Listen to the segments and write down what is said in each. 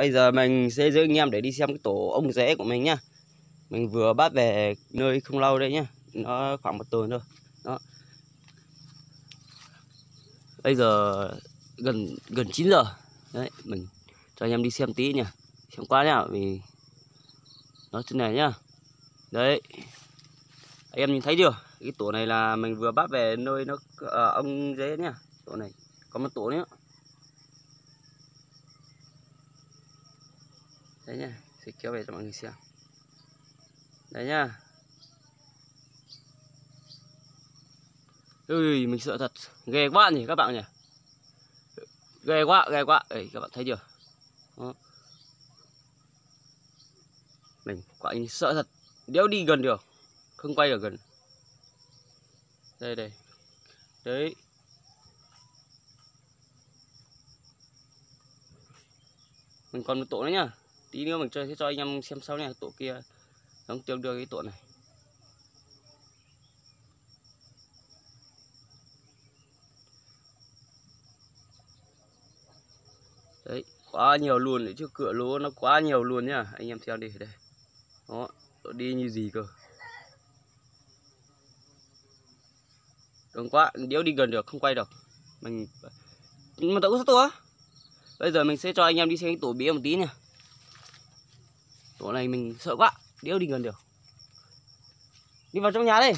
Bây giờ mình sẽ dẫn anh em để đi xem cái tổ ong rễ của mình nhá. Mình vừa bắt về nơi không lâu đây nhá. Nó khoảng 1 tuần thôi. Đó. Bây giờ gần 9 giờ. Đấy, mình cho anh em đi xem tí nha. Xem qua nhá, vì nó thế này nhá. Đấy. Anh em nhìn thấy chưa? Cái tổ này là mình vừa bắt về nơi nó ong rễ nhá. Tổ này có một tổ nữa. Đấy nhá, sẽ kéo về cho mọi người xem. Đấy nhá. Ui, mình sợ thật, ghê quá nhỉ các bạn nhỉ. Ghê quá. Đấy, các bạn thấy chưa? Đó. Mình quả như sợ thật, đéo đi gần được, không quay được gần. Đây. Đấy. Mình còn một tổ nữa nhá. Tí nữa mình sẽ cho anh em xem sau này, tổ kia giống tương đương cái tổ này. Đấy, quá nhiều luôn đấy chứ, cửa lúa nó quá nhiều luôn nhá. Anh em xem đi đây. Đó, đi như gì cơ. Đông quá, đéo đi gần được, không quay được. Mà tổ có 6 tổ. Bây giờ mình sẽ cho anh em đi xem cái tổ bía một tí nha. Tổ này mình sợ quá, đéo đi gần được. Đi vào trong nhà đây.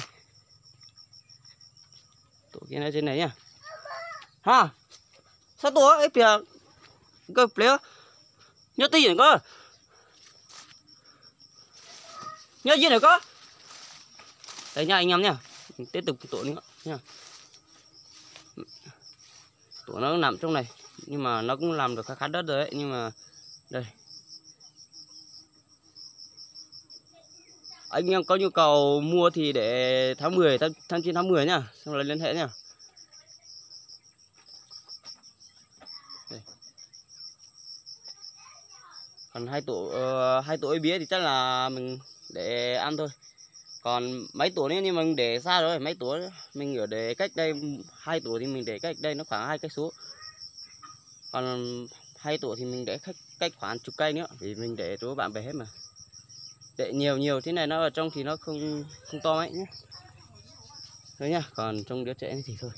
Tổ kia này trên này nhá. Ha. Sao tổ ấy kìa. Cơ pleo. Nhớ tí gì cơ. Nhớ gì nữa cơ. Đây nha anh em nha. Mình tiếp tục tổ nữa nha. Tổ nó nằm trong này, nhưng mà nó cũng làm được khá đất rồi đấy, nhưng mà đây. Anh em có nhu cầu mua thì để tháng 10, tháng 9 tháng 10 nhá, xong rồi liên hệ nhá. Đây. Còn hai tổ ấy bía thì chắc là mình để ăn thôi. Còn mấy tổ nữa nhưng mà mình để xa rồi, mấy tổ mình ở để cách đây 2 tổ thì mình để cách đây nó khoảng 2 cây số. Còn 2 tổ thì mình để cách khoảng chục cây nữa, vì mình để chỗ bạn bè hết mà. Để nhiều thế này nó ở trong thì nó không to ấy nhé. Thôi nhá, còn trong đứa trẻ thì thôi.